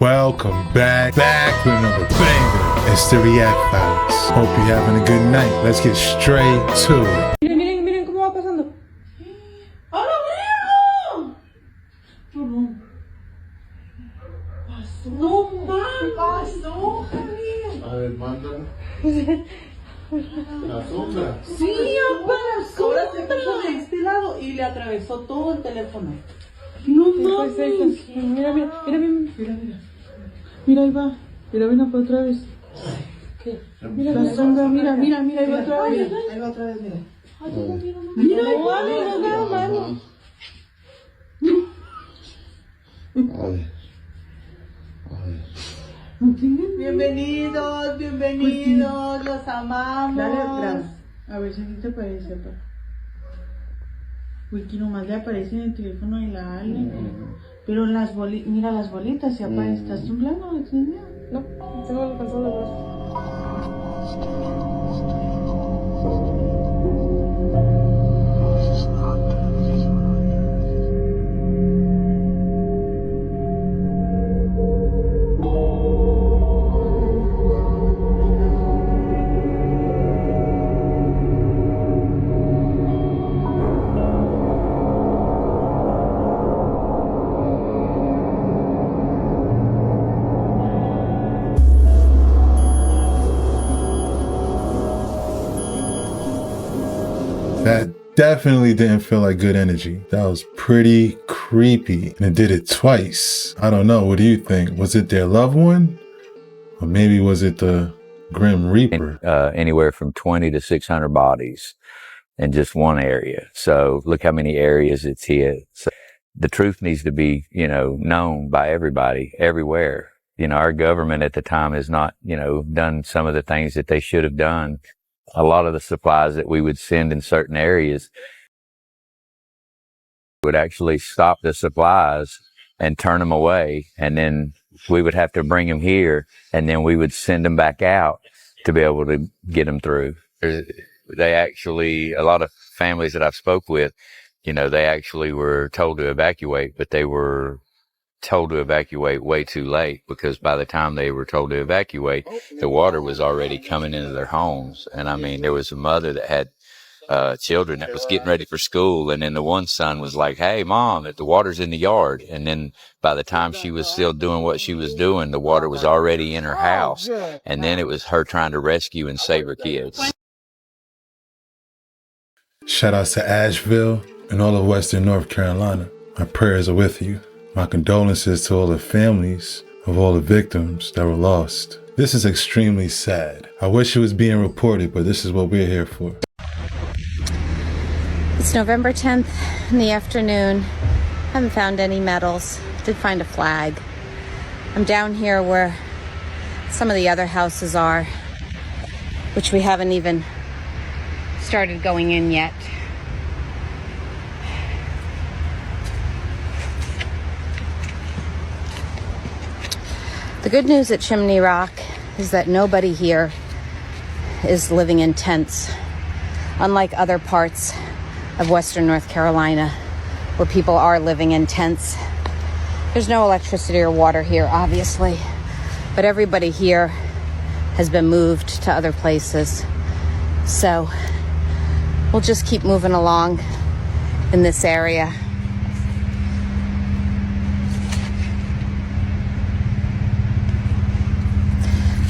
Welcome back with another banger. It's the React Files. Hope you're having a good night. Let's get straight to it. Miren cómo va pasando. ¡Hola, Bruno! No. Pasó. No mames. Pasó, Javier. A ver, mándala. La sombra. Sí, para ahora se puso de este lado y le atravesó todo el teléfono. No mames. Mira. Mira, ahí va. Mira, ven por otra vez. ¿Qué? Mira la sombra, mira, ahí va otra vez. Ahí va otra vez, mira. Mira, no, mano. Bienvenidos, los amamos. Dale atrás, a ver si te parece, papá. Uy, que nomás le aparece en el teléfono de la Ale. Pero las bolitas, mira las bolitas, si aparece, ¿estás temblando? No, tengo la consola That definitely didn't feel like good energy. That was pretty creepy. And it did it twice. I don't know. What do you think? Was it their loved one? Or maybe was it the Grim Reaper? Anywhere from 20 to 600 bodies in just one area. So look how many areas it's hit. So the truth needs to be, known by everybody, everywhere. Our government at the time has not, done some of the things that they should have done. A lot of the supplies that we would send in certain areas would actually stop the supplies and turn them away. And then we would have to bring them here, and then we would send them back out to be able to get them through. They actually, a lot of families that I've spoke with, they actually were told to evacuate, but they were told to evacuate way too late, because by the time they were told to evacuate, the water was already coming into their homes. And I mean, there was a mother that had children that was getting ready for school, and then the one son was like, "Hey mom, the water's in the yard." And then by the time she was still doing what she was doing, the water was already in her house, and then it was her trying to rescue and save her kids. Shout out to Asheville and all of Western North Carolina. My prayers are with you. My condolences to all the families of all the victims that were lost. This is extremely sad. I wish it was being reported, but this is what we're here for. It's November 10th in the afternoon. Haven't found any medals. Did find a flag. I'm down here where some of the other houses are, which we haven't even started going in yet. The good news at Chimney Rock is that nobody here is living in tents, unlike other parts of Western North Carolina where people are living in tents. There's no electricity or water here, obviously, but everybody here has been moved to other places. So we'll just keep moving along in this area.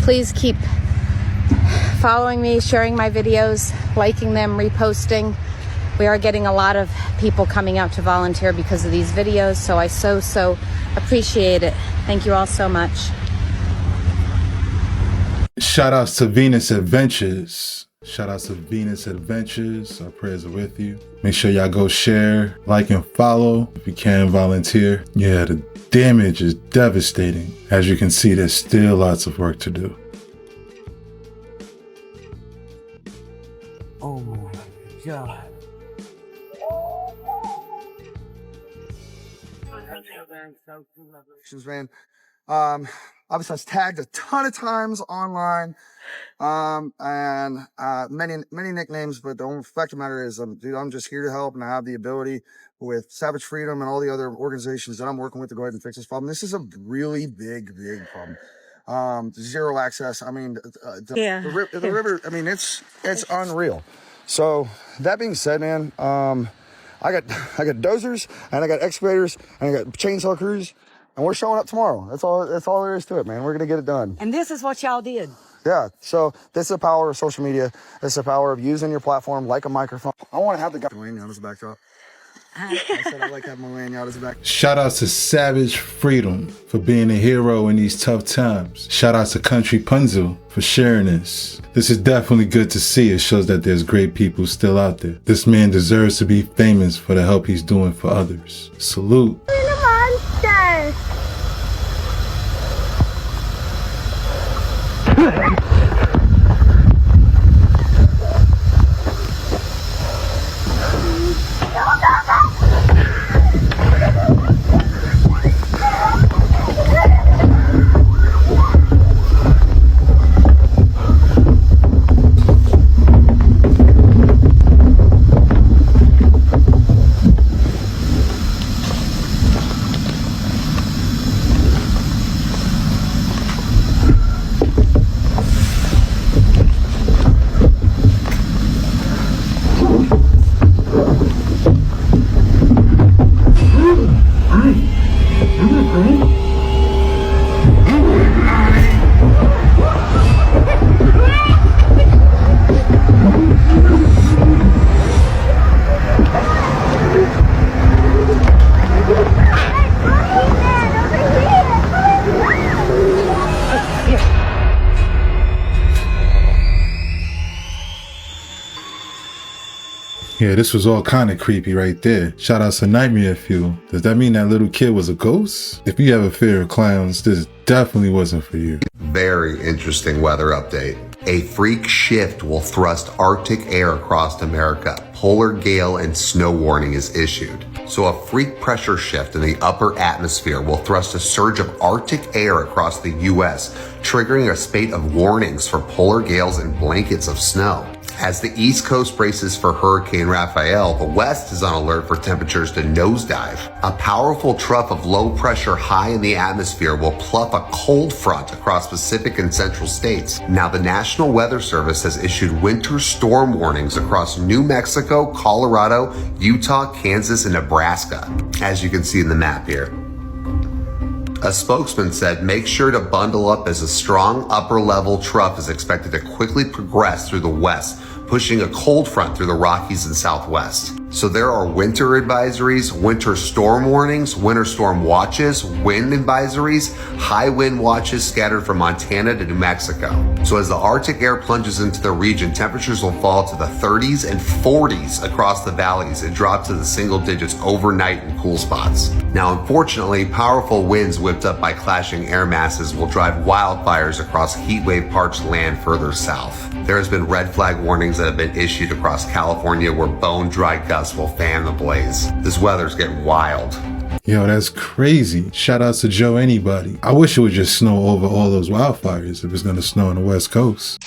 Please keep following me, sharing my videos, liking them, reposting. We are getting a lot of people coming out to volunteer because of these videos, so I so appreciate it. Thank you all so much. Shout outs to Venus Adventures. Shout outs to Venus Adventures. Our prayers are with you. Make sure y'all go share, like, and follow. If you can, volunteer. Yeah, the damage is devastating. As you can see, there's still lots of work to do. Oh my God. Man. Obviously, I was tagged a ton of times online, and many nicknames. But the fact of the matter is, dude, I'm just here to help, and I have the ability with Savage Freedom and all the other organizations that I'm working with to go ahead and fix this problem. This is a really big problem. Zero access. I mean, the river. I mean, it's unreal. So that being said, man, I got dozers and I got excavators and I got chainsaw crews, and we're showing up tomorrow. That's all there is to it, man. We're gonna get it done. And this is what y'all did. Yeah. So this is the power of social media. This is the power of using your platform like a microphone. I want to have the guy laying out as a backdrop. I said I like having my laying out as a backdrop. Shout out to Savage Freedom for being a hero in these tough times. Shout out to Country Punzel for sharing this. This is definitely good to see. It shows that there's great people still out there. This man deserves to be famous for the help he's doing for others. Salute. Monster. Yeah, this was all kind of creepy right there. Shout out to Nightmare Fuel. Does that mean that little kid was a ghost? If you have a fear of clowns, this definitely wasn't for you. Very interesting weather update. A freak shift will thrust Arctic air across America. Polar gale and snow warning is issued. So a freak pressure shift in the upper atmosphere will thrust a surge of Arctic air across the U.S., triggering a spate of warnings for polar gales and blankets of snow. As the East Coast braces for Hurricane Raphael, the West is on alert for temperatures to nosedive. A powerful trough of low pressure high in the atmosphere will pluck a cold front across Pacific and Central states. Now, the National Weather Service has issued winter storm warnings across New Mexico, Colorado, Utah, Kansas, and Nebraska, as you can see in the map here. A spokesman said, make sure to bundle up as a strong upper-level trough is expected to quickly progress through the west, pushing a cold front through the Rockies and Southwest. So there are winter advisories, winter storm warnings, winter storm watches, wind advisories, high wind watches scattered from Montana to New Mexico. So as the Arctic air plunges into the region, temperatures will fall to the 30s and 40s across the valleys and drop to the single digits overnight in cool spots. Now, unfortunately, powerful winds whipped up by clashing air masses will drive wildfires across heatwave parched land further south. There has been red flag warnings that have been issued across California where bone-dry gusts will fan the blaze. This weather's getting wild. Yo, that's crazy. Shout outs to Joe Anybody. I wish it would just snow over all those wildfires if it's gonna snow on the West Coast.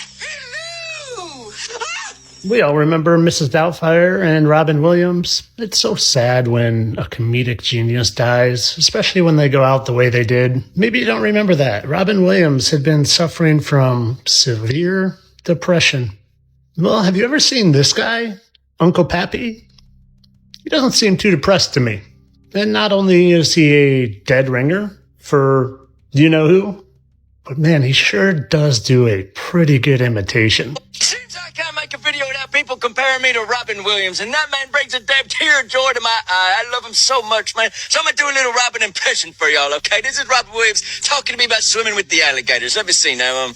We all remember Mrs. Doubtfire and Robin Williams. It's so sad when a comedic genius dies, especially when they go out the way they did. Maybe you don't remember that. Robin Williams had been suffering from severe depression. Well, have you ever seen this guy, Uncle Pappy? He doesn't seem too depressed to me. And not only is he a dead ringer for you-know-who, but man, he sure does do a pretty good imitation. Seems I can't make a video without people comparing me to Robin Williams, and that man brings a damn tear of joy to my eye. I love him so much, man. So I'm gonna do a little Robin impression for y'all, okay? This is Robin Williams talking to me about swimming with the alligators. Let me see now,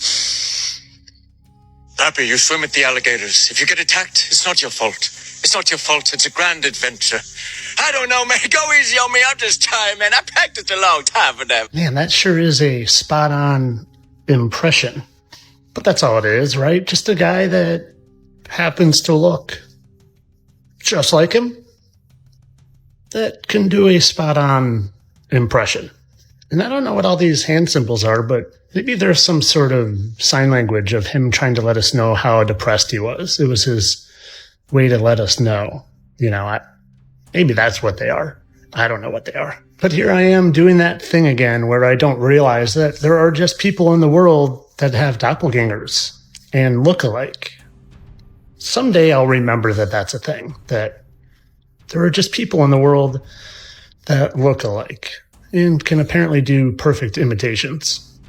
Pappy, you swim with the alligators. If you get attacked, it's not your fault. It's not your fault. It's a grand adventure. I don't know, man. Go easy on me. I'm just tired, man. I practiced a long time for that. Man, that sure is a spot-on impression. But that's all it is, right? Just a guy that happens to look just like him that can do a spot-on impression. And I don't know what all these hand symbols are, but maybe there's some sort of sign language of him trying to let us know how depressed he was. It was his way to let us know. Maybe that's what they are. I don't know what they are. But here I am doing that thing again where I don't realize that there are just people in the world that have doppelgangers and look alike. Someday I'll remember that that's a thing, that there are just people in the world that look alike and can apparently do perfect imitations.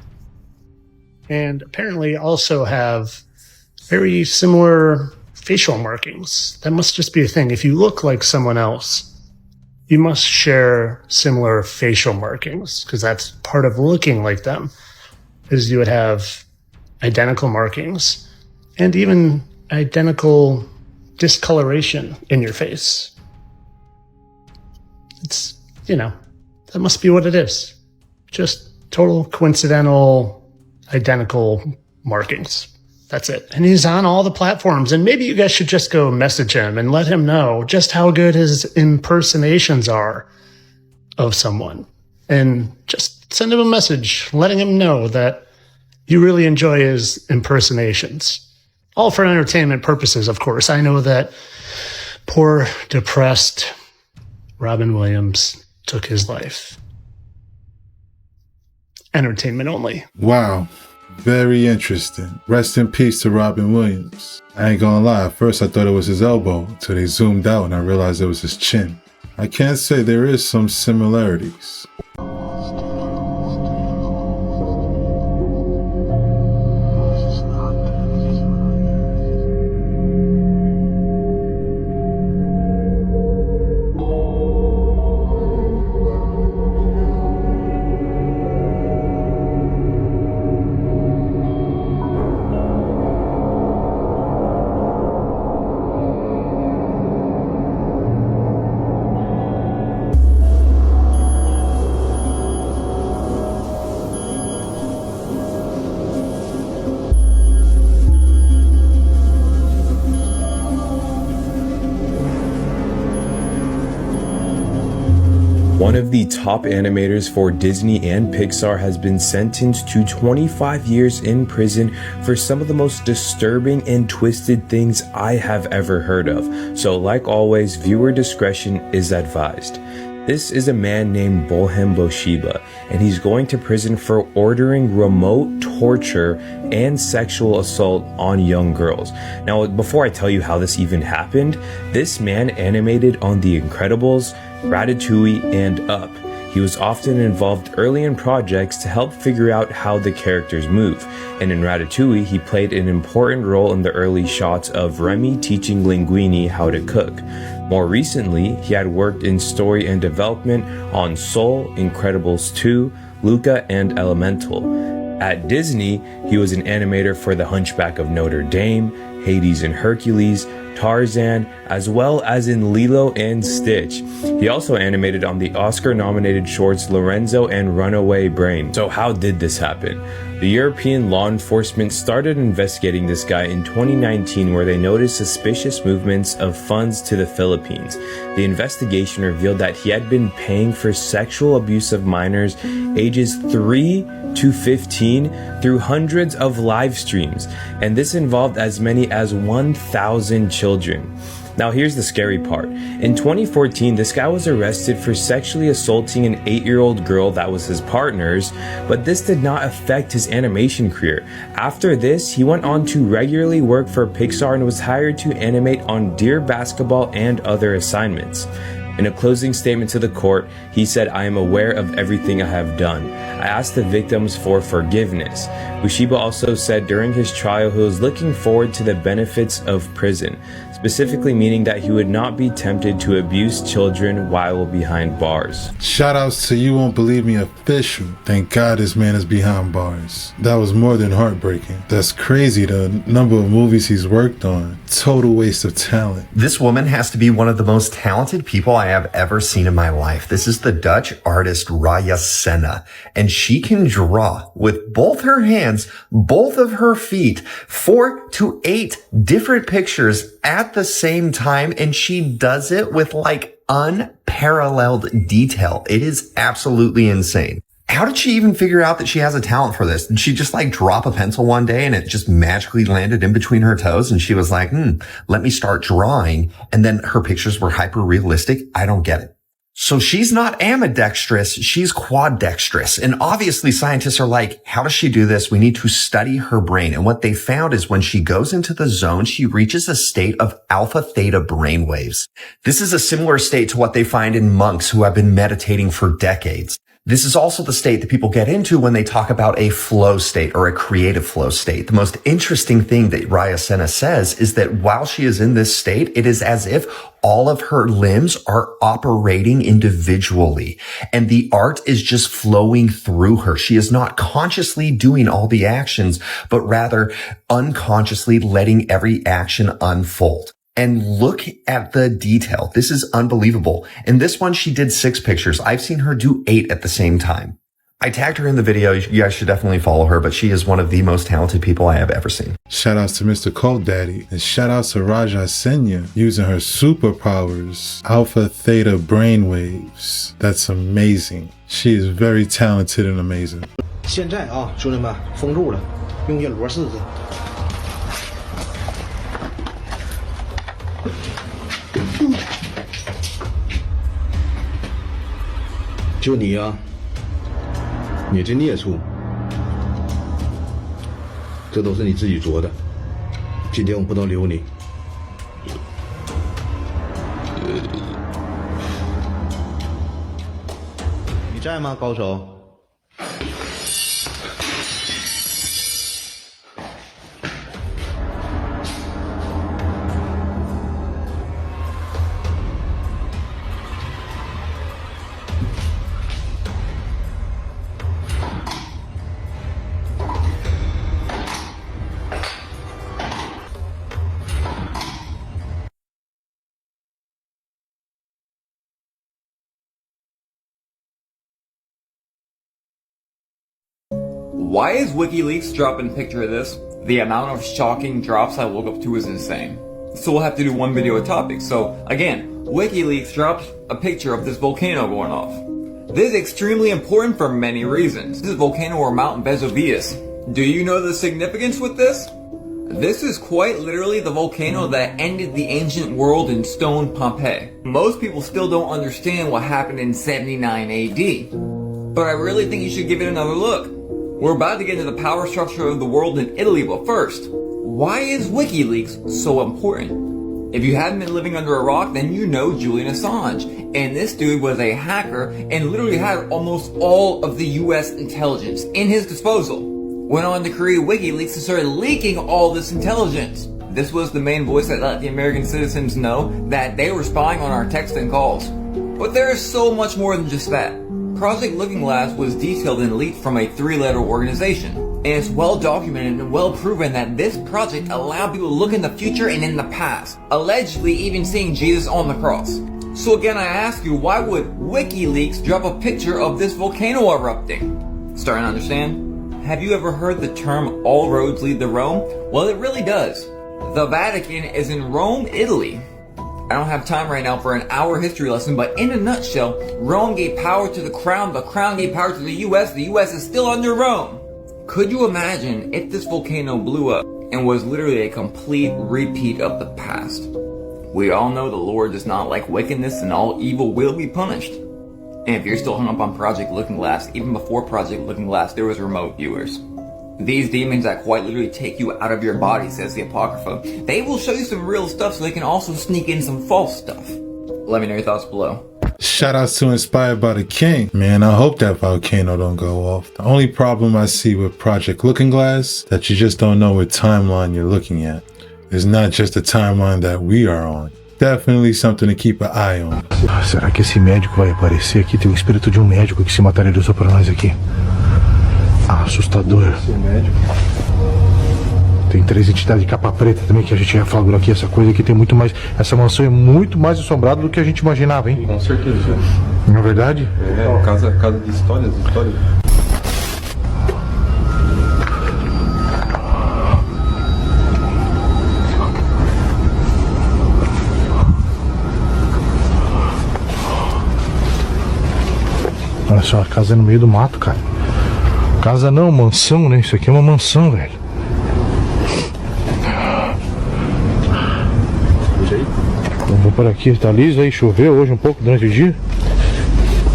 And apparently also have very similar facial markings. That must just be a thing. If you look like someone else, you must share similar facial markings, because that's part of looking like them, is you would have identical markings and even identical discoloration in your face. It's, that must be what it is. Just total coincidental, identical markings. That's it. And he's on all the platforms. And maybe you guys should just go message him and let him know just how good his impersonations are of someone. And just send him a message letting him know that you really enjoy his impersonations. All for entertainment purposes, of course. I know that poor, depressed Robin Williams took his life. Entertainment only. Wow. Very interesting. Rest in peace to Robin Williams. I ain't gonna lie, at first I thought it was his elbow until they zoomed out and I realized it was his chin. I can't say there is some similarities. One of the top animators for Disney and Pixar has been sentenced to 25 years in prison for some of the most disturbing and twisted things I have ever heard of. So like always, viewer discretion is advised. This is a man named Bohem Boshiba, and he's going to prison for ordering remote torture and sexual assault on young girls. Now, before I tell you how this even happened, this man animated on The Incredibles, Ratatouille, and Up. He was often involved early in projects to help figure out how the characters move. And in Ratatouille, he played an important role in the early shots of Remy teaching Linguini how to cook. More recently, he had worked in story and development on Soul, Incredibles 2, Luca, and Elemental. At Disney, he was an animator for The Hunchback of Notre Dame, Hades and Hercules, Tarzan, as well as in Lilo and Stitch. He also animated on the Oscar-nominated shorts Lorenzo and Runaway Brain. So how did this happen? The European law enforcement started investigating this guy in 2019, where they noticed suspicious movements of funds to the Philippines. The investigation revealed that he had been paying for sexual abuse of minors ages 3 to 15 through hundreds of live streams, and this involved as many as 1,000 children. Now here's the scary part. In 2014, this guy was arrested for sexually assaulting an 8-year-old girl that was his partner's, but this did not affect his animation career. After this, he went on to regularly work for Pixar and was hired to animate on Dear Basketball and other assignments. In a closing statement to the court, he said, "I am aware of everything I have done. I asked the victims for forgiveness." Boshiba also said during his trial he was looking forward to the benefits of prison, specifically meaning that he would not be tempted to abuse children while behind bars. Shoutouts to You Won't Believe Me Official. Thank God this man is behind bars. That was more than heartbreaking. That's crazy, the number of movies he's worked on. Total waste of talent. This woman has to be one of the most talented people I have ever seen in my life. This is the Dutch artist Raya Senna, and she can draw with both her hands, both of her feet, 4 to 8 different pictures at the same time, and she does it with like unparalleled detail. It is absolutely insane. How did she even figure out that she has a talent for this? Did she just like drop a pencil one day and it just magically landed in between her toes? And she was like, let me start drawing. And then her pictures were hyper realistic. I don't get it. So she's not ambidextrous, she's quadextrous. And obviously scientists are like, how does she do this? We need to study her brain. And what they found is when she goes into the zone, she reaches a state of alpha theta brainwaves. This is a similar state to what they find in monks who have been meditating for decades. This is also the state that people get into when they talk about a flow state or a creative flow state. The most interesting thing that Raya Sena says is that while she is in this state, it is as if all of her limbs are operating individually and the art is just flowing through her. She is not consciously doing all the actions, but rather unconsciously letting every action unfold. And look at the detail. This is unbelievable. In this one, she did 6 pictures. I've seen her do 8 at the same time. I tagged her in the video. You guys should definitely follow her, but she is one of the most talented people I have ever seen. Shout outs to Mr. Cult Daddy, and shout outs to Raja Senya using her superpowers, alpha theta brainwaves. That's amazing. She is very talented and amazing. 现在啊，兄弟们，封住了，用眼螺试试。就你啊，你这孽畜，这都是你自己做的。今天我不能留你。你在吗，高手？ Why is WikiLeaks dropping a picture of this? The amount of shocking drops I woke up to is insane. So we'll have to do one video a topic. So again, WikiLeaks dropped a picture of this volcano going off. This is extremely important for many reasons. This is volcano or Mount Vesuvius. Do you know the significance with this? This is quite literally the volcano that ended the ancient world in stone Pompeii. Most people still don't understand what happened in 79 AD. But I really think you should give it another look. We're about to get into the power structure of the world in Italy, but first, why is WikiLeaks so important? If you haven't been living under a rock, then you know Julian Assange. And this dude was a hacker and literally had almost all of the US intelligence in his disposal. Went on to create WikiLeaks and started leaking all this intelligence. This was the main voice that let the American citizens know that they were spying on our texts and calls. But there is so much more than just that. Project Looking Glass was detailed and leaked from a 3-letter organization. And it's well documented and well proven that this project allowed people to look in the future and in the past, allegedly even seeing Jesus on the cross. So again, I ask you, why would WikiLeaks drop a picture of this volcano erupting? Starting to understand? Have you ever heard the term all roads lead to Rome? Well, it really does. The Vatican is in Rome, Italy. I don't have time right now for an hour history lesson, but in a nutshell, Rome gave power to the crown gave power to the US is still under Rome. Could you imagine if this volcano blew up and was literally a complete repeat of the past? We all know the Lord does not like wickedness and all evil will be punished. And if you're still hung up on Project Looking Glass, even before Project Looking Glass, there was remote viewers. These demons that quite literally take you out of your body, says the Apocrypha. They will show you some real stuff so they can also sneak in some false stuff. Let me know your thoughts below. Shout outs to Inspired by the King. Man, I hope that volcano don't go off. The only problem I see with Project Looking Glass, that you just don't know what timeline you're looking at. It's not just the timeline that we are on. Definitely something to keep an eye on. Será que esse médico vai aparecer aqui? Tem um espírito de um médico que se materializou para nós aqui. Assustador. Tem 3 entidades de capa preta também que a gente já falou aqui. Essa coisa aqui tem muito mais. Essa mansão é muito mais assombrada do que a gente imaginava, hein? Com certeza. Não é verdade? É, casa de histórias. Olha só, a casa é no meio do mato, cara. Casa não, mansão, né? Isso aqui é uma mansão, velho. Vou por aqui, tá liso aí, choveu hoje um pouco durante o dia.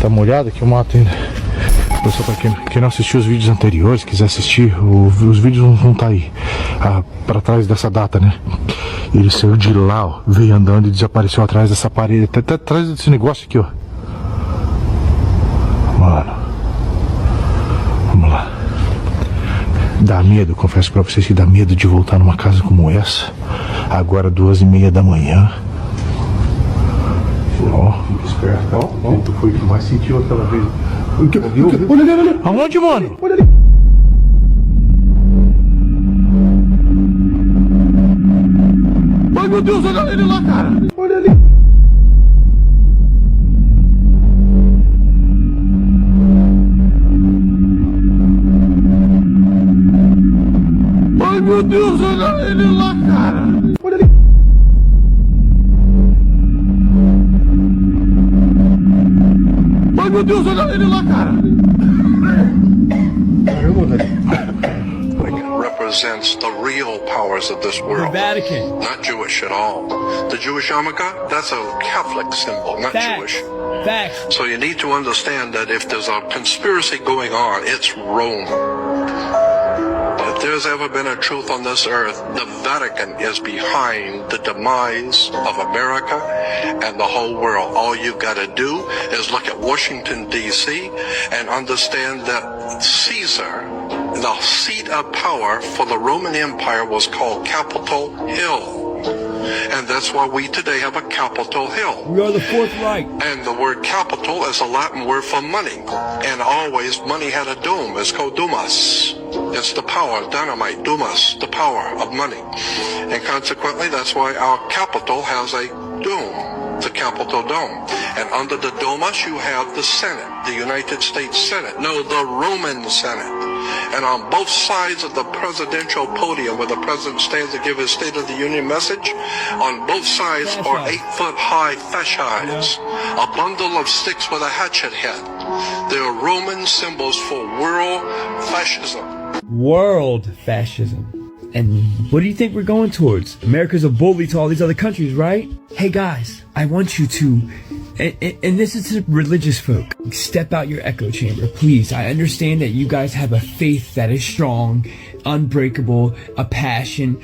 Tá molhado aqui o mato ainda. Pessoal, pra quem não assistiu os vídeos anteriores, quiser assistir, os vídeos vão estar aí, pra trás dessa data, né? Ele saiu de lá, ó, veio andando e desapareceu atrás dessa parede, até atrás desse negócio aqui, ó. Mano, vamos lá. Dá medo, confesso pra vocês que dá medo de voltar numa casa como essa. Agora 2h30 da manhã. Ó, esperto, ó. Tu foi o que mais sentiu aquela vez. Olha ali, olha ali. Aonde, mano? Olha ali. Ai, meu Deus, olha ele lá, cara. Olha ali. Ai, meu Deus, olha ele lá, cara. Olha ali. Ai, meu Deus, olha ele lá, cara. Represents the real powers of this world. The Vatican. Not Jewish at all. The Jewish yarmulke, that's a Catholic symbol, not Jewish. Facts. So you need to understand that if there's a conspiracy going on, it's Rome. If there's ever been a truth on this earth, the Vatican is behind the demise of America and the whole world. All you've got to do is look at Washington, D.C. and understand that Caesar, the seat of power for the Roman Empire, was called Capitol Hill. And that's why we today have a Capitol Hill. We are the Fourth Reich. And the word capital is a Latin word for money. And always money had a dome. It's called dumas. It's the power, dynamite, dumas, the power of money. And consequently, that's why our capital has a dome, the Capitol Dome. And under the domus, you have the Senate, the United States Senate. No, the Roman Senate. And on both sides of the presidential podium where the president stands to give his State of the Union message, on both sides are 8-foot-high fascists, a bundle of sticks with a hatchet head. They are Roman symbols for world fascism. World fascism. And what do you think we're going towards? America's a bully to all these other countries, right? Hey guys, I want you to, and this is to religious folk, step out your echo chamber, please. I understand that you guys have a faith that is strong, unbreakable, a passion.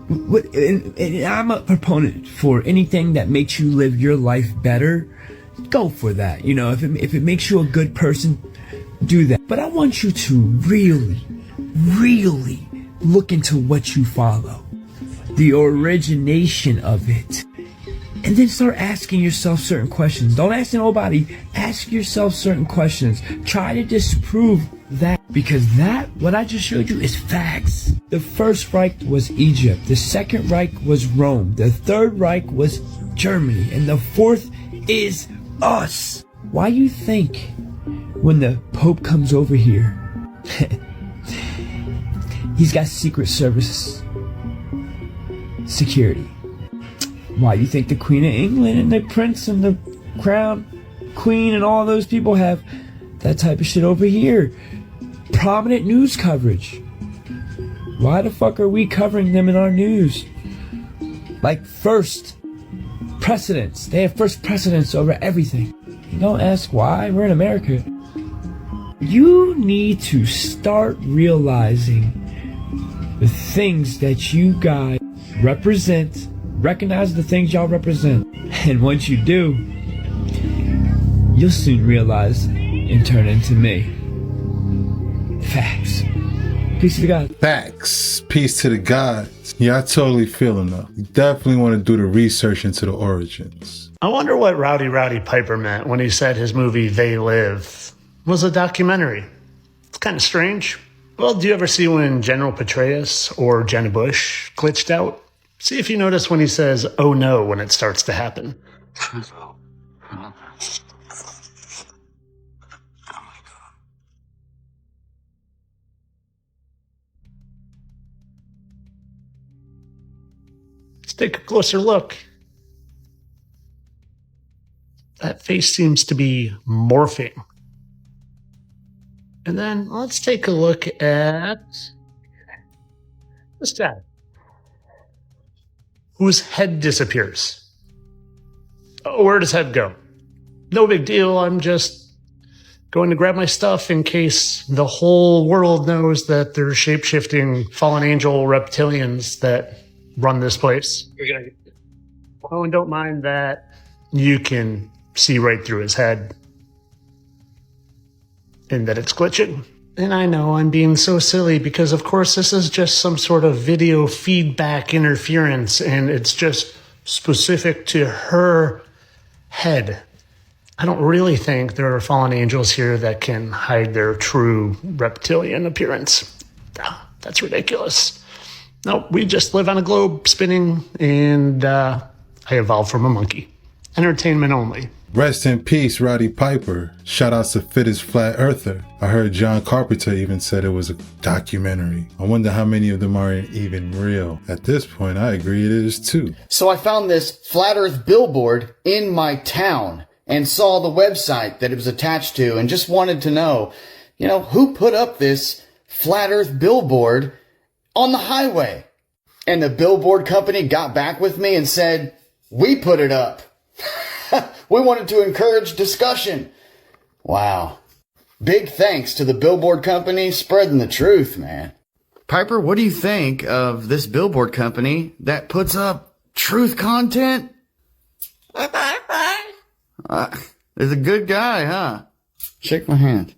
And I'm a proponent for anything that makes you live your life better. Go for that. You know, if it makes you a good person, do that. But I want you to really look into what you follow, the origination of it, and then start asking yourself certain questions. Don't ask nobody. Ask yourself certain questions. Try to disprove that, because that, what I just showed you, is facts. The First Reich was Egypt. The Second Reich was Rome. The Third Reich was Germany. And the fourth is us. Why you think when the Pope comes over here, he's got Secret Service security? Why you think the Queen of England and the Prince and the Crown Queen and all those people have that type of shit over here? Prominent news coverage. Why the fuck are we covering them in our news? Like first precedence. They have first precedence over everything. Don't ask why. We're in America. You need to start realizing the things that you guys represent. Recognize the things y'all represent. And once you do, you'll soon realize and turn into me. Facts. Peace to the God. Facts. Peace to the gods. Yeah, I totally feel him though. You definitely want to do the research into the origins. I wonder what Rowdy Piper meant when he said his movie They Live was a documentary. It's kind of strange. Well, do you ever see when General Petraeus or Jenna Bush glitched out? See if you notice when he says, "oh no," when it starts to happen. Let's take a closer look. That face seems to be morphing. And then let's take a look at this guy, whose head disappears. Oh, where does head go? No big deal. I'm just going to grab my stuff in case the whole world knows that there's shape-shifting fallen angel reptilians that run this place. Oh, and don't mind that you can see right through his head and that it's glitching. And I know I'm being so silly because, of course, this is just some sort of video feedback interference and it's just specific to her head. I don't really think there are fallen angels here that can hide their true reptilian appearance. That's ridiculous. No, we just live on a globe spinning, and I evolved from a monkey. Entertainment only. Rest in peace, Roddy Piper. Shout outs to Fittest Flat Earther. I heard John Carpenter even said it was a documentary. I wonder how many of them are even real. At this point, I agree it is too. So I found this flat earth billboard in my town and saw the website that it was attached to and just wanted to know, who put up this flat earth billboard on the highway? And the billboard company got back with me and said, we put it up. We wanted to encourage discussion. Wow. Big thanks to the billboard company spreading the truth, man. Piper, what do you think of this billboard company that puts up truth content? Is a good guy, huh? Shake my hand.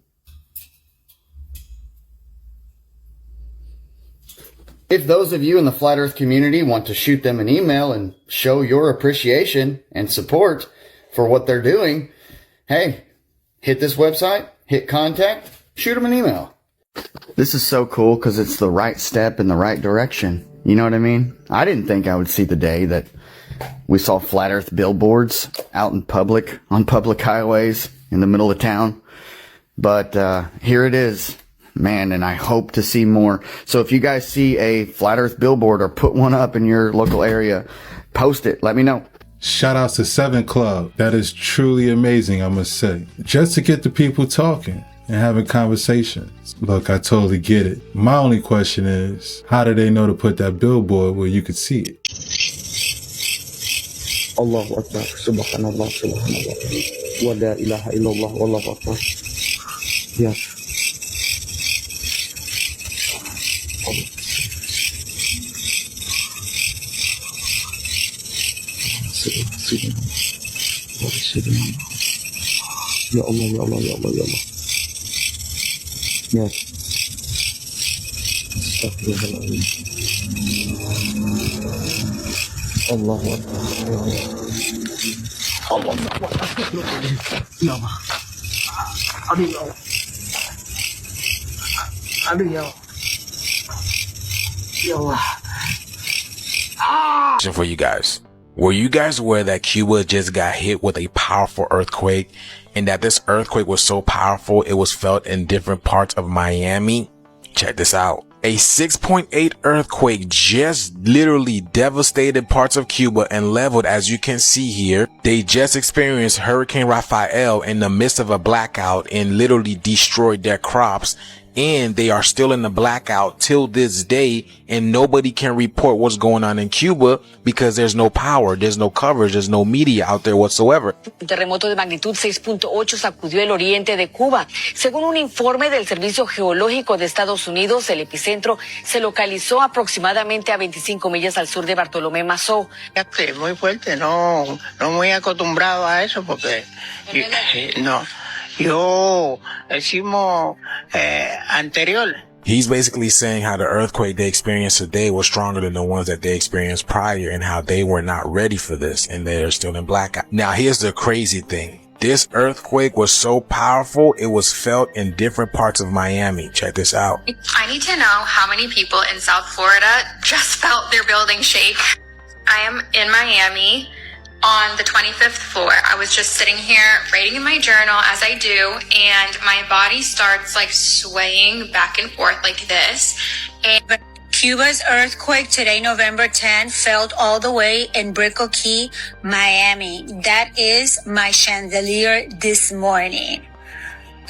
If those of you in the Flat Earth community want to shoot them an email and show your appreciation and support for what they're doing, hey, hit this website, hit contact, shoot them an email. This is so cool because it's the right step in the right direction. You know what I mean? I didn't think I would see the day that we saw flat earth billboards out in public, on public highways in the middle of town. But here it is, man, and I hope to see more. So if you guys see a flat earth billboard or put one up in your local area, post it. Let me know. Shout outs to 7 Club. That is truly amazing, I must say. Just to get the people talking and having conversations. Look, I totally get it. My only question is, how do they know to put that billboard where you could see it? Allahu Akbar, Subhanallah, Subhanallah, wa la ilaha illallah, wallahu Akbar. Yes. Ya Allah, Ya Allah, Ya Allah, Ya Allah. Yes. Astaghfirullahaladzim. Allahu Akbar. Allahu Akbar. Ya Allah. Aduh, ya Allah. Aduh, ya Allah. Ya Allah. Question for you guys. Were you guys aware that Cuba just got hit with a powerful earthquake, and that this earthquake was so powerful it was felt in different parts of Miami? Check this out. A 6.8 earthquake just literally devastated parts of Cuba and leveled, as you can see here. They just experienced Hurricane Rafael in the midst of a blackout and literally destroyed their crops. And they are still in the blackout till this day, and nobody can report what's going on in Cuba because there's no power, there's no coverage, there's no media out there whatsoever. Un terremoto de magnitud 6.8 sacudió el oriente de Cuba. Según un informe del Servicio Geológico de Estados Unidos, el epicentro se localizó aproximadamente a 25 millas al sur de Bartolomé Mazó. Muy fuerte, no muy acostumbrado a eso porque no. Yo decimos anterior. He's basically saying how the earthquake they experienced today was stronger than the ones that they experienced prior, and how they were not ready for this and they're still in blackout. Now here's the crazy thing. This earthquake was so powerful, it was felt in different parts of Miami. Check this out. I need to know how many people in South Florida just felt their building shake. I am in Miami. On the 25th floor, I was just sitting here writing in my journal as I do, and my body starts like swaying back and forth like this. And Cuba's earthquake today, November 10, felt all the way in Brickell Key, Miami. That is my chandelier this morning.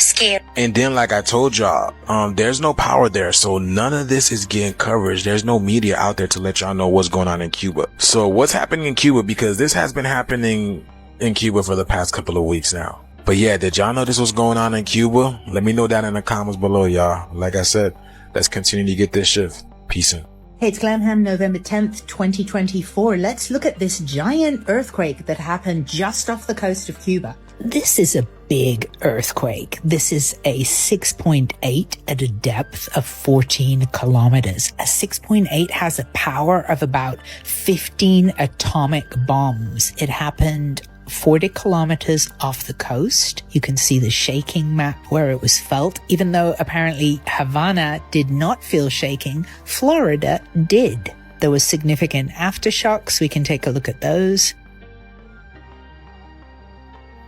scared. And then, like I told y'all, there's no power there, so none of this is getting coverage. There's no media out there to let y'all know what's going on in Cuba. So what's happening in Cuba? Because this has been happening in Cuba for the past couple of weeks now. But yeah, did y'all know this was going on in Cuba? Let me know down in the comments below, y'all. Like I said, let's continue to get this shift. Peace out. Hey, it's Glamham, November 10th, 2024. Let's look at this giant earthquake that happened just off the coast of Cuba. This is a big earthquake. This is a 6.8 at a depth of 14 kilometers. A 6.8 has a power of about 15 atomic bombs. It happened 40 kilometers off the coast. You can see the shaking map where it was felt. Even though apparently Havana did not feel shaking, Florida did. There was significant aftershocks. We can take a look at those.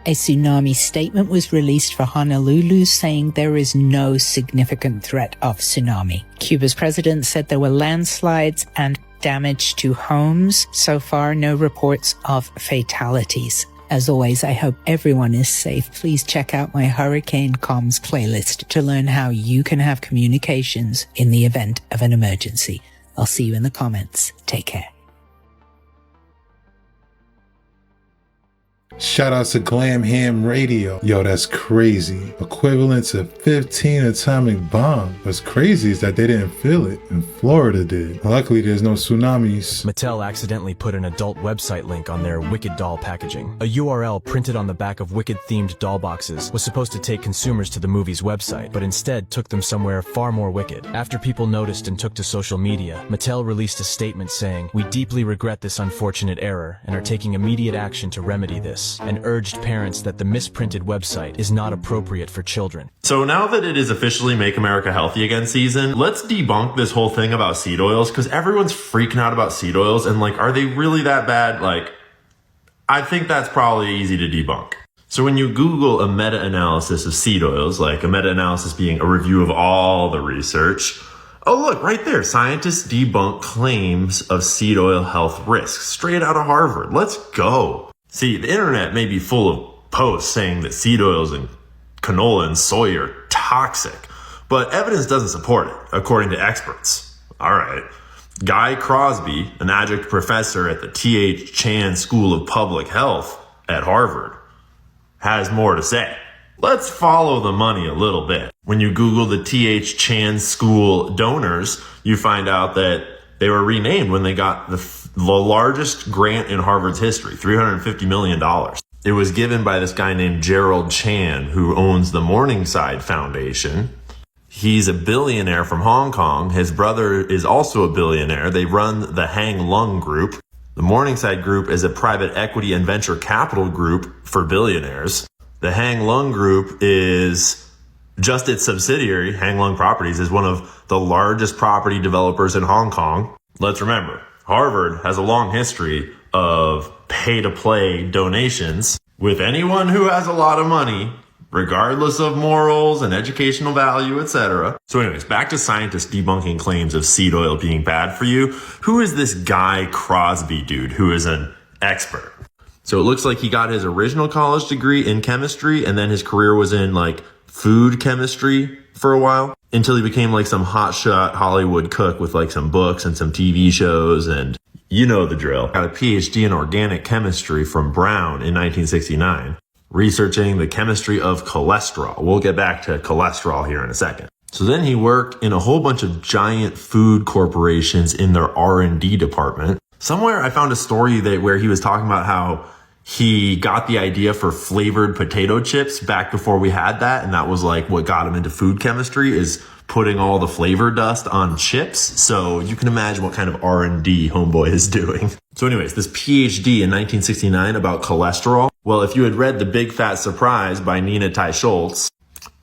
A tsunami statement was released for Honolulu saying there is no significant threat of tsunami. Cuba's president said there were landslides and damage to homes. So far, no reports of fatalities. As always, I hope everyone is safe. Please check out my Hurricane Comms playlist to learn how you can have communications in the event of an emergency. I'll see you in the comments. Take care. Shout out to Glam Ham Radio. Yo, that's crazy. Equivalent to 15 atomic bombs. What's crazy is that they didn't feel it, and Florida did. Luckily, there's no tsunamis. Mattel accidentally put an adult website link on their Wicked doll packaging. A URL printed on the back of Wicked-themed doll boxes was supposed to take consumers to the movie's website, but instead took them somewhere far more wicked. After people noticed and took to social media, Mattel released a statement saying, "We deeply regret this unfortunate error and are taking immediate action to remedy this," and urged parents that the misprinted website is not appropriate for children. So now that it is officially Make America Healthy Again season, let's debunk this whole thing about seed oils, because everyone's freaking out about seed oils, and like, are they really that bad? Like, I think that's probably easy to debunk. So when you Google a meta-analysis of seed oils, like a meta-analysis being a review of all the research, oh look, right there, scientists debunk claims of seed oil health risks, straight out of Harvard. Let's go. See, the internet may be full of posts saying that seed oils and canola and soy are toxic, but evidence doesn't support it, according to experts. All right. Guy Crosby, an adjunct professor at the T.H. Chan School of Public Health at Harvard, has more to say. Let's follow the money a little bit. When you Google the T.H. Chan School donors, you find out that they were renamed when they got the largest grant in Harvard's history, $350 million. It was given by this guy named Gerald Chan, who owns the Morningside Foundation. He's a billionaire from Hong Kong. His brother is also a billionaire. They run the Hang Lung Group. The Morningside Group is a private equity and venture capital group for billionaires. The Hang Lung Group is just its subsidiary, Hang Lung Properties, is one of the largest property developers in Hong Kong. Let's remember, Harvard has a long history of pay-to-play donations with anyone who has a lot of money, regardless of morals and educational value, etc. So anyways, back to scientists debunking claims of seed oil being bad for you. Who is this Guy Crosby dude who is an expert? So it looks like he got his original college degree in chemistry, and then his career was in like food chemistry for a while, until he became like some hotshot Hollywood cook with like some books and some TV shows, and you know the drill. Got a PhD in organic chemistry from Brown in 1969, researching the chemistry of cholesterol. We'll get back to cholesterol here in a second. So then he worked in a whole bunch of giant food corporations in their R&D department. Somewhere I found a story where he was talking about how he got the idea for flavored potato chips back before we had that. And that was like what got him into food chemistry, is putting all the flavor dust on chips. So you can imagine what kind of R&D homeboy is doing. So anyways, this PhD in 1969 about cholesterol. Well, if you had read The Big Fat Surprise by Nina Tai Schultz,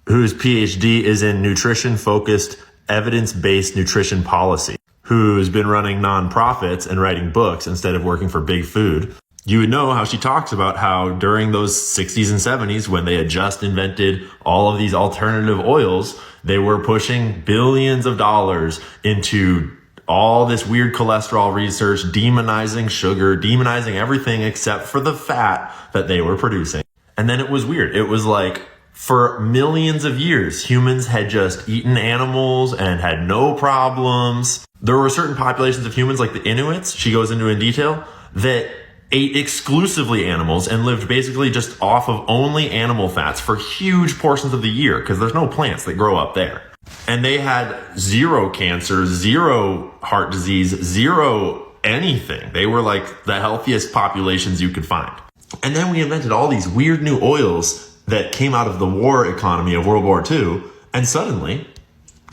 whose PhD is in nutrition-focused, evidence-based nutrition policy, who's been running nonprofits and writing books instead of working for big food, you would know how she talks about how during those 60s and 70s, when they had just invented all of these alternative oils, they were pushing billions of dollars into all this weird cholesterol research, demonizing sugar, demonizing everything except for the fat that they were producing. And then it was weird. It was like For millions of years, humans had just eaten animals and had no problems. There were certain populations of humans, like the Inuits, she goes into in detail, that ate exclusively animals and lived basically just off of only animal fats for huge portions of the year because there's no plants that grow up there. And they had zero cancer, zero heart disease, zero anything. They were like the healthiest populations you could find. And then we invented all these weird new oils that came out of the war economy of World War II, and suddenly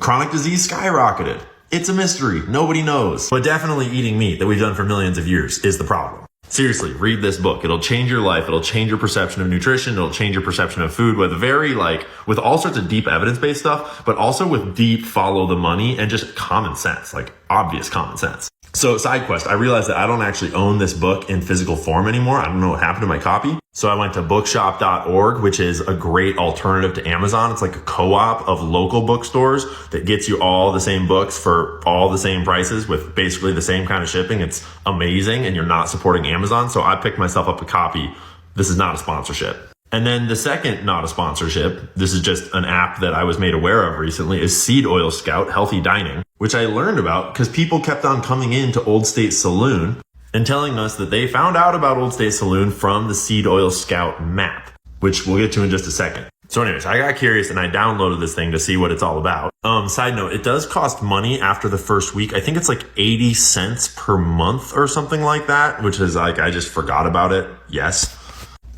chronic disease skyrocketed. It's a mystery. Nobody knows. But definitely eating meat that we've done for millions of years is the problem. Seriously, read this book. It'll change your life. It'll change your perception of nutrition. It'll change your perception of food with with all sorts of deep evidence-based stuff, but also with deep follow the money and just common sense, like obvious common sense. So side quest, I realized that I don't actually own this book in physical form anymore. I don't know what happened to my copy. So I went to bookshop.org, which is a great alternative to Amazon. It's like a co-op of local bookstores that gets you all the same books for all the same prices with basically the same kind of shipping. It's amazing, and you're not supporting Amazon. So I picked myself up a copy. This is not a sponsorship. And then the second, not a sponsorship, this is just an app that I was made aware of recently, is Seed Oil Scout Healthy Dining, which I learned about because people kept on coming into Old State Saloon and telling us that they found out about Old State Saloon from the Seed Oil Scout map, which we'll get to in just a second. So anyways, I got curious and I downloaded this thing to see what it's all about. Side note, it does cost money after the first week. I think it's like 80 cents per month or something like that, which is like, I just forgot about it. Yes.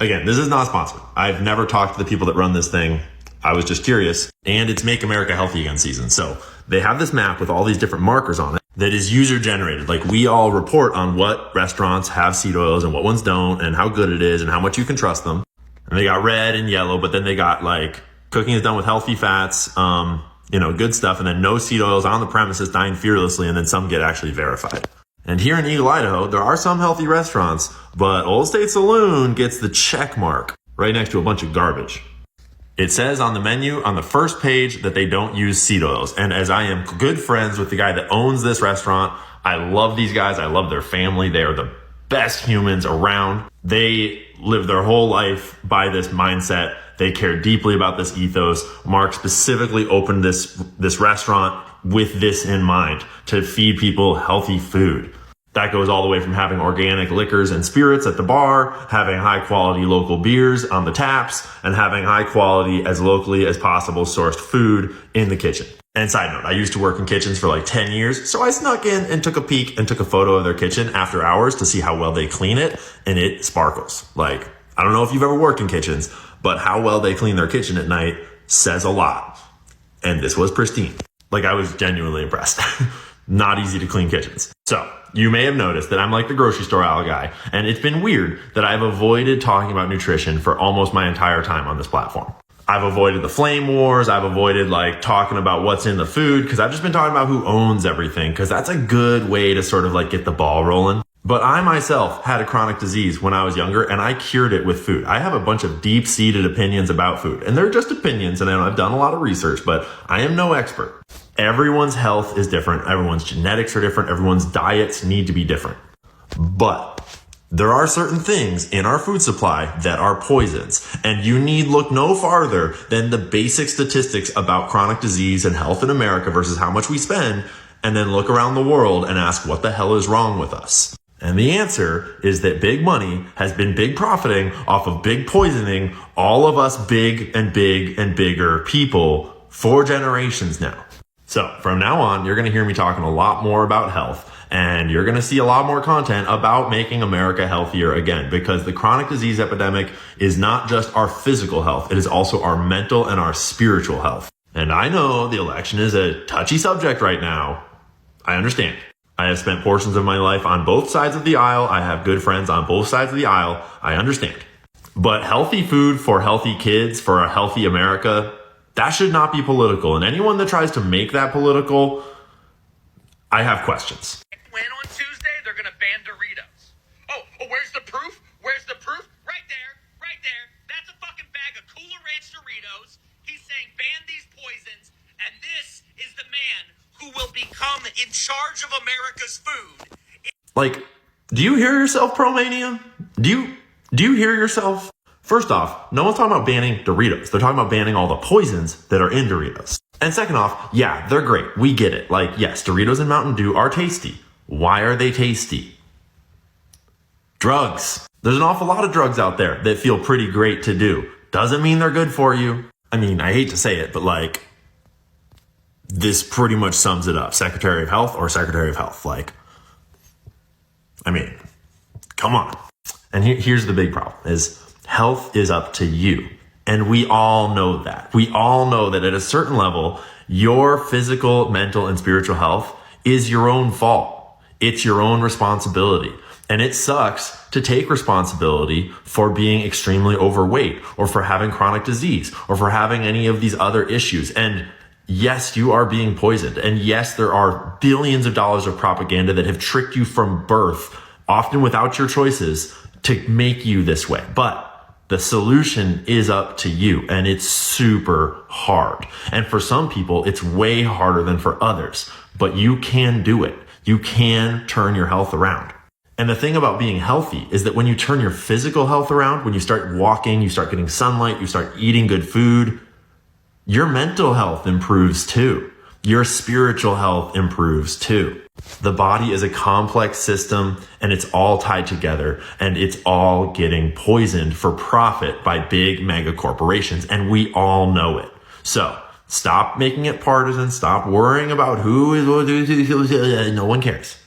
Again, this is not sponsored. I've never talked to the people that run this thing. I was just curious. And it's Make America Healthy Again season. So they have this map with all these different markers on it that is user generated. Like we all report on what restaurants have seed oils and what ones don't and how good it is and how much you can trust them. And they got red and yellow, but then they got like cooking is done with healthy fats, good stuff. And then no seed oils on the premises, dying fearlessly. And then some get actually verified. And here in Eagle, Idaho, there are some healthy restaurants, but Old State Saloon gets the check mark right next to a bunch of garbage. It says on the menu on the first page that they don't use seed oils. And as I am good friends with the guy that owns this restaurant, I love these guys. I love their family. They are the best humans around. They live their whole life by this mindset. They care deeply about this ethos. Mark specifically opened this restaurant with this in mind, to feed people healthy food. That goes all the way from having organic liquors and spirits at the bar, having high quality local beers on the taps, and having high quality, as locally as possible sourced food in the kitchen. And side note, I used to work in kitchens for like 10 years, so I snuck in and took a peek and took a photo of their kitchen after hours to see how well they clean it, and it sparkles. Like, I don't know if you've ever worked in kitchens, but how well they clean their kitchen at night says a lot. And this was pristine. Like, I was genuinely impressed. Not easy to clean kitchens. So you may have noticed that I'm like the grocery store aisle guy, and it's been weird that I've avoided talking about nutrition for almost my entire time on this platform. I've avoided the flame wars. I've avoided like talking about what's in the food because I've just been talking about who owns everything, because that's a good way to sort of like get the ball rolling. But I myself had a chronic disease when I was younger, and I cured it with food. I have a bunch of deep-seated opinions about food, and they're just opinions, and I've done a lot of research, but I am no expert. Everyone's health is different. Everyone's genetics are different. Everyone's diets need to be different. But there are certain things in our food supply that are poisons, and you need look no farther than the basic statistics about chronic disease and health in America versus how much we spend, and then look around the world and ask what the hell is wrong with us. And the answer is that big money has been big profiting off of big poisoning all of us big and bigger people for generations now. So from now on, you're going to hear me talking a lot more about health, and you're going to see a lot more content about making America healthier again, because the chronic disease epidemic is not just our physical health. It is also our mental and our spiritual health. And I know the election is a touchy subject right now. I understand. I have spent portions of my life on both sides of the aisle. I have good friends on both sides of the aisle. I understand. But healthy food for healthy kids, for a healthy America, that should not be political. And anyone that tries to make that political, I have questions. When on Tuesday, they're going to ban Doritos. Oh, where's the proof? Where's the proof? Right there. That's a fucking bag of Cooler Ranch Doritos. He's saying ban these poisons, and this is the man who will become in charge of America's food. Like, do you hear yourself, Promania? Do you hear yourself? First off, no one's talking about banning Doritos. They're talking about banning all the poisons that are in Doritos. And second off, yeah, they're great. We get it. Like, yes, Doritos and Mountain Dew are tasty. Why are they tasty? Drugs. There's an awful lot of drugs out there that feel pretty great to do. Doesn't mean they're good for you. I mean, I hate to say it, but like, this pretty much sums it up. Secretary of Health or Secretary of Health. Like, I mean, come on. And here's the big problem is health is up to you. And we all know that. We all know that at a certain level, your physical, mental, and spiritual health is your own fault. It's your own responsibility. And it sucks to take responsibility for being extremely overweight or for having chronic disease or for having any of these other issues. And yes, you are being poisoned. And yes, there are billions of dollars of propaganda that have tricked you from birth, often without your choices, to make you this way. But the solution is up to you, and it's super hard. And for some people, it's way harder than for others, but you can do it. You can turn your health around. And the thing about being healthy is that when you turn your physical health around, when you start walking, you start getting sunlight, you start eating good food, your mental health improves too. Your spiritual health improves too. The body is a complex system and it's all tied together and it's all getting poisoned for profit by big mega corporations. And we all know it. So stop making it partisan. Stop worrying about who is, no one cares.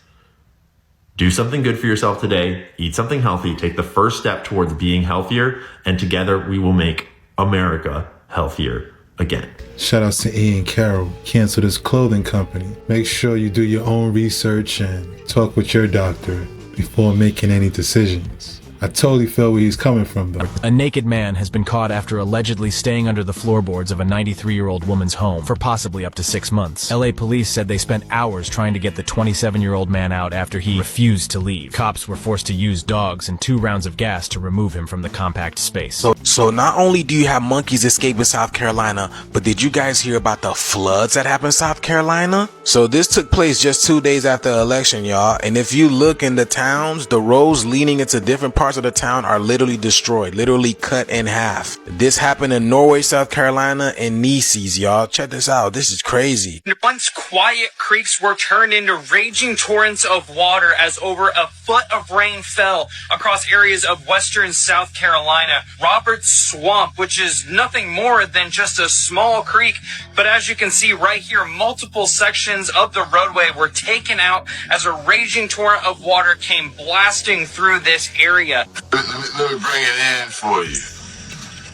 Do something good for yourself today. Eat something healthy. Take the first step towards being healthier. And together we will make America healthier again. Shout outs to Ian Carroll. Cancel this clothing company. Make sure you do your own research and talk with your doctor before making any decisions. I totally feel where he's coming from though. A naked man has been caught after allegedly staying under the floorboards of a 93-year-old woman's home for possibly up to 6 months. LA police said they spent hours trying to get the 27-year-old man out after he refused to leave. Cops were forced to use dogs and 2 rounds of gas to remove him from the compact space. So not only do you have monkeys escape in South Carolina, but did you guys hear about the floods that happened in South Carolina? So this took place just 2 days after the election, y'all. And if you look in the towns, the roads leading into different parts of the town are literally destroyed, literally cut in half. This happened in Norway, South Carolina, and Nieces, y'all. Check this out. This is crazy. Once quiet creeks were turned into raging torrents of water as over a foot of rain fell across areas of western South Carolina. Robert's Swamp, which is nothing more than just a small creek, but as you can see right here, multiple sections of the roadway were taken out as a raging torrent of water came blasting through this area. Let me bring it in for you.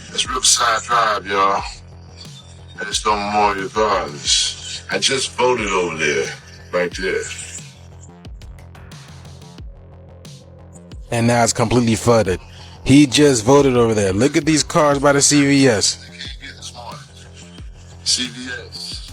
That's Riverside Drive, y'all. That's no Memorial Gardens. I just voted over there, right there. And now it's completely flooded. He just voted over there. Look at these cars by the CVS. CVS.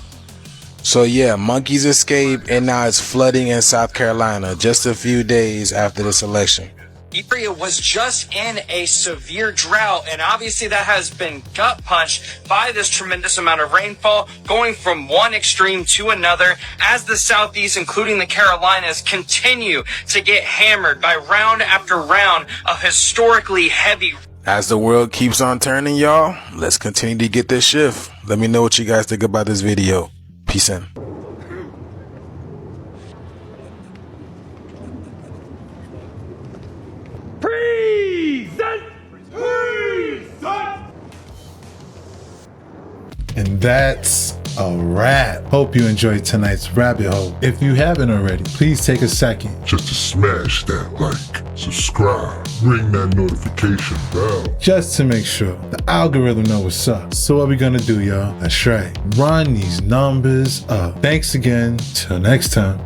So yeah, monkeys escape and now it's flooding in South Carolina just a few days after this election. The area was just in a severe drought, and obviously that has been gut punched by this tremendous amount of rainfall, going from one extreme to another as the Southeast, including the Carolinas, continue to get hammered by round after round of historically heavy. As the world keeps on turning, y'all, let's continue to get this shift. Let me know what you guys think about this video. Peace in. And that's a wrap. Hope you enjoyed tonight's rabbit hole. If you haven't already, please take a second just to smash that like, subscribe, ring that notification bell, just to make sure the algorithm knows what's up. So what we gonna do, y'all? That's right, run these numbers up. Thanks again. Till next time.